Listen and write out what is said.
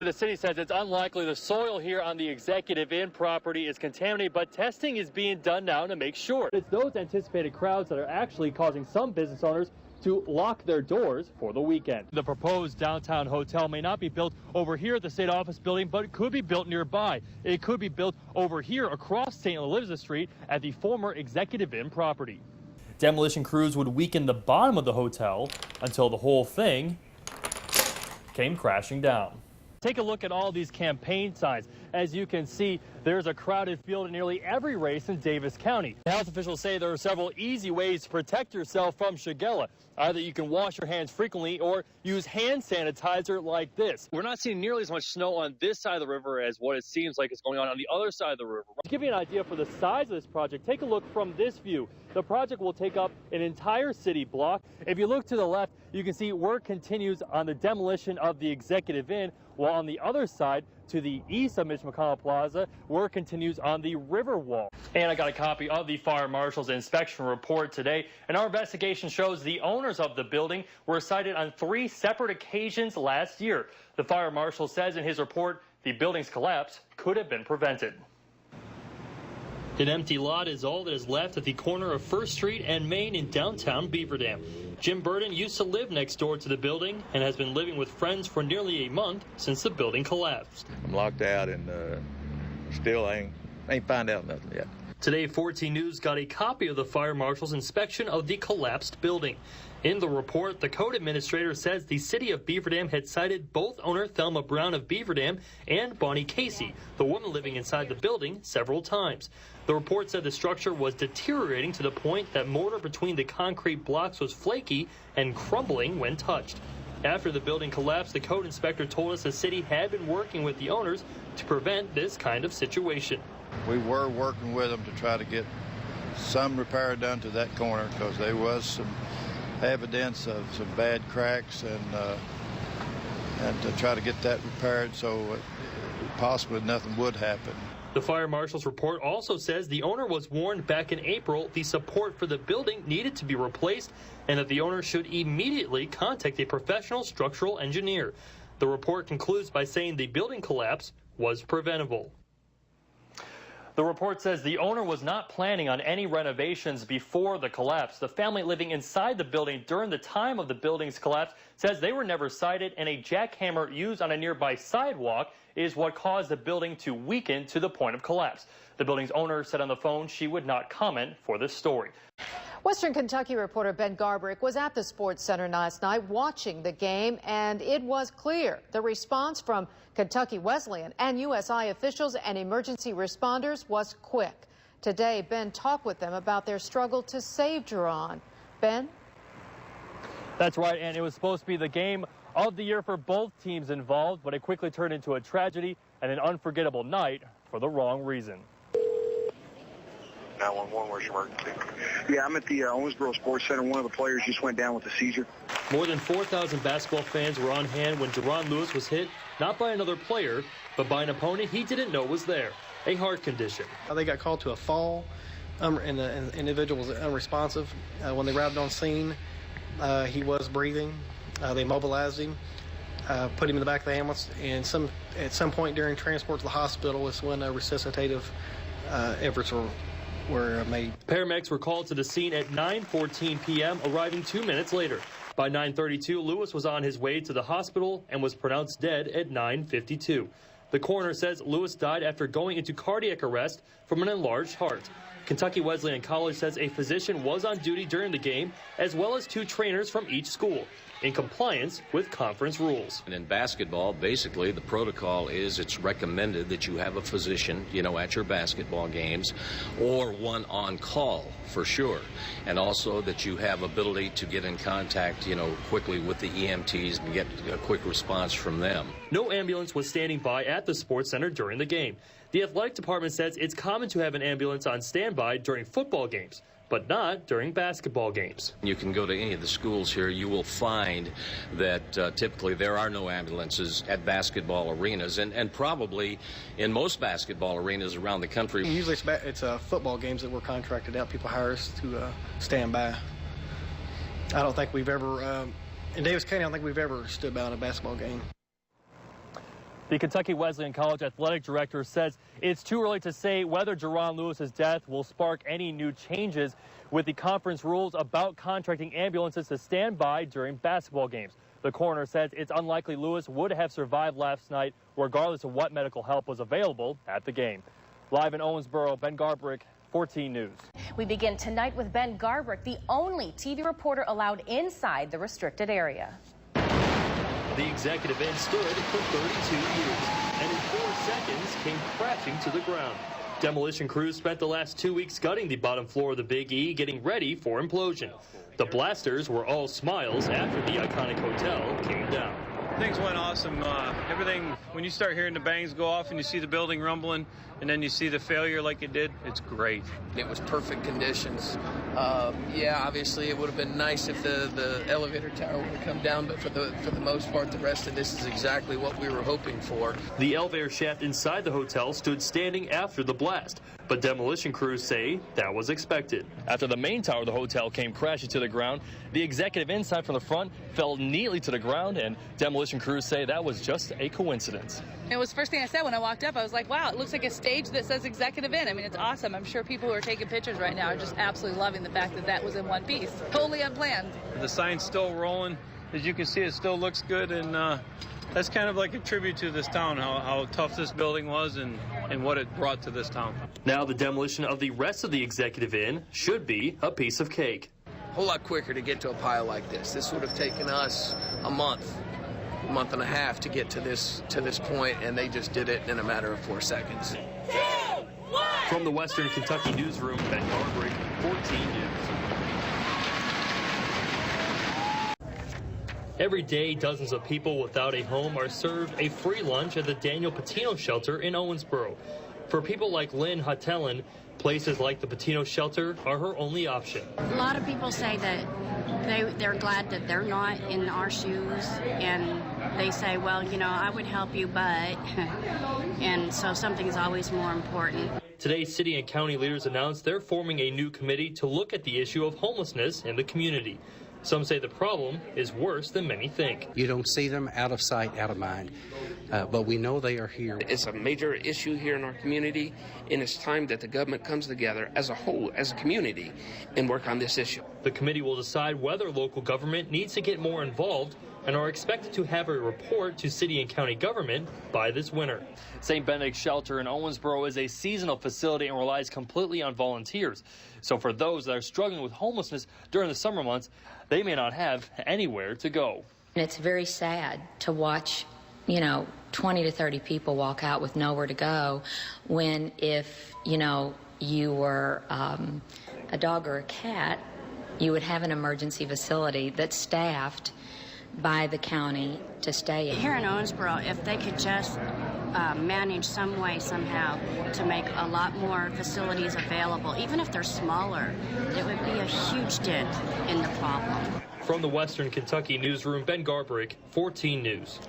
The city says it's unlikely the soil here on the Executive Inn property is contaminated, but testing is being done now to make sure. It's those anticipated crowds that are actually causing some business owners to lock their doors for the weekend. The proposed downtown hotel may not be built over here at the state office building, but it could be built nearby. It could be built over here across St. Elizabeth Street at the former Executive Inn property. Demolition crews would weaken the bottom of the hotel until the whole thing came crashing down. Take a look at all these campaign signs. As you can see, there's a crowded field in nearly every race in Davis County. Health officials say there are several easy ways to protect yourself from Shigella. Either you can wash your hands frequently or use hand sanitizer like this. We're not seeing nearly as much snow on this side of the river as what it seems like is going on the other side of the river. To give you an idea for the size of this project, take a look from this view. The project will take up an entire city block. If you look to the left, you can see work continues on the demolition of the Executive Inn, while on the other side, to the east of Mitch McConnell Plaza, work continues on the river wall. And I got a copy of the fire marshal's inspection report today, and our investigation shows the owners of the building were cited on 3 separate occasions last year. The fire marshal says in his report the building's collapse could have been prevented. An empty lot is all that is left at the corner of First Street and Main in downtown Beaver Dam. Jim Burden used to live next door to the building and has been living with friends for nearly a month since the building collapsed. I'm locked out and still ain't found out nothing yet. Today, 14 News got a copy of the fire marshal's inspection of the collapsed building. In the report, the code administrator says the city of Beaver Dam had cited both owner Thelma Brown of Beaver Dam and Bonnie Casey, the woman living inside the building, several times. The report said the structure was deteriorating to the point that mortar between the concrete blocks was flaky and crumbling when touched. After the building collapsed, the code inspector told us the city had been working with the owners to prevent this kind of situation. We were working with them to try to get some repair done to that corner because there was some evidence of some bad cracks and to try to get that repaired so possibly nothing would happen. The fire marshal's report also says the owner was warned back in April the support for the building needed to be replaced and that the owner should immediately contact a professional structural engineer. The report concludes by saying the building collapse was preventable. The report says the owner was not planning on any renovations before the collapse. The family living inside the building during the time of the building's collapse says they were never cited, and a jackhammer used on a nearby sidewalk is what caused the building to weaken to the point of collapse. The building's owner said on the phone she would not comment for this story. Western Kentucky reporter Ben Garbrick was at the Sports Center last night watching the game, and it was clear the response from Kentucky Wesleyan and USI officials and emergency responders was quick. Today, Ben talked with them about their struggle to save Jerron. Ben? That's right, and it was supposed to be the game of the year for both teams involved, but it quickly turned into a tragedy and an unforgettable night for the wrong reason. 911, where's your emergency? Yeah, I'm at the Owensboro Sports Center. One of the players just went down with a seizure. More than 4,000 basketball fans were on hand when Jerron Lewis was hit, not by another player, but by an opponent he didn't know was there, a heart condition. They got called to a fall, and the individual was unresponsive. When they arrived on scene, he was breathing. They mobilized him, put him in the back of the ambulance, and at some point during transport to the hospital is when resuscitative efforts were made. Paramedics were called to the scene at 9:14 p.m., arriving 2 minutes later. By 9:32, Lewis was on his way to the hospital and was pronounced dead at 9:52. The coroner says Lewis died after going into cardiac arrest from an enlarged heart. Kentucky Wesleyan College says a physician was on duty during the game, as well as 2 trainers from each school, in compliance with conference rules. And in basketball, basically, the protocol is it's recommended that you have a physician, at your basketball games, or one on call for sure. And also that you have ability to get in contact, quickly with the EMTs and get a quick response from them. No ambulance was standing by at the Sports Center during the game. The athletic department says it's common to have an ambulance on standby during football games, but not during basketball games. You can go to any of the schools here. You will find that typically there are no ambulances at basketball arenas, and probably in most basketball arenas around the country. Usually it's football games that we're contracted out. People hire us to stand by. I don't think we've ever, in Davis County, I don't think we've ever stood by on a basketball game. The Kentucky Wesleyan College athletic director says it's too early to say whether Jerron Lewis's death will spark any new changes with the conference rules about contracting ambulances to stand by during basketball games. The coroner says it's unlikely Lewis would have survived last night, regardless of what medical help was available at the game. Live in Owensboro, Ben Garbrick, 14 News. We begin tonight with Ben Garbrick, the only TV reporter allowed inside the restricted area. The executive inn stood for 32 years and in 4 seconds came crashing to the ground. Demolition crews spent the last 2 weeks gutting the bottom floor of the Big E, getting ready for implosion. The blasters were all smiles after the iconic hotel came down. Things went awesome. Everything, when you start hearing the bangs go off and you see the building rumbling and then you see the failure like it did, it's great. It was perfect conditions. Yeah, obviously it would have been nice if the elevator tower would have come down, but for the most part, the rest of this is exactly what we were hoping for. The elevator shaft inside the hotel stood standing after the blast, but demolition crews say that was expected. After the main tower of the hotel came crashing to the ground, the executive inside from the front fell neatly to the ground, and demolition crews say that was just a coincidence. It was the first thing I said when I walked up. I was like, wow, it looks like a stage that says Executive Inn. I mean, it's awesome. I'm sure people who are taking pictures right now are just absolutely loving the fact that that was in one piece. Totally unplanned. The sign's still rolling. As you can see, it still looks good, and that's kind of like a tribute to this town, how tough this building was and what it brought to this town. Now the demolition of the rest of the Executive Inn should be a piece of cake. A whole lot quicker to get to a pile like this. This would have taken us a month and a half to get to this point, and they just did it in a matter of 4 seconds. From the Western Kentucky newsroom, Ben Garbrick, 14 News. Every day, dozens of people without a home are served a free lunch at the Daniel Patino Shelter in Owensboro. For people like Lynn Hutellen, places like the Patino Shelter are her only option. A lot of people say that they're glad that they're not in our shoes, and they say, well, you know, I would help you, but, and so something is always more important. Today, city and county leaders announced they're forming a new committee to look at the issue of homelessness in the community. Some say the problem is worse than many think. You don't see them, out of sight, out of mind, but we know they are here. It's a major issue here in our community, and it's time that the government comes together as a whole, as a community, and work on this issue. The committee will decide whether local government needs to get more involved and are expected to have a report to city and county government by this winter. St. Benedict Shelter in Owensboro is a seasonal facility and relies completely on volunteers. So for those that are struggling with homelessness during the summer months, they may not have anywhere to go. It's very sad to watch, 20 to 30 people walk out with nowhere to go when if, you were a dog or a cat, you would have an emergency facility that's staffed by the county to stay in. Here in Owensboro, if they could just manage some way, somehow, to make a lot more facilities available, even if they're smaller, it would be a huge dent in the problem. From the Western Kentucky newsroom, Ben Garbrick, 14 News.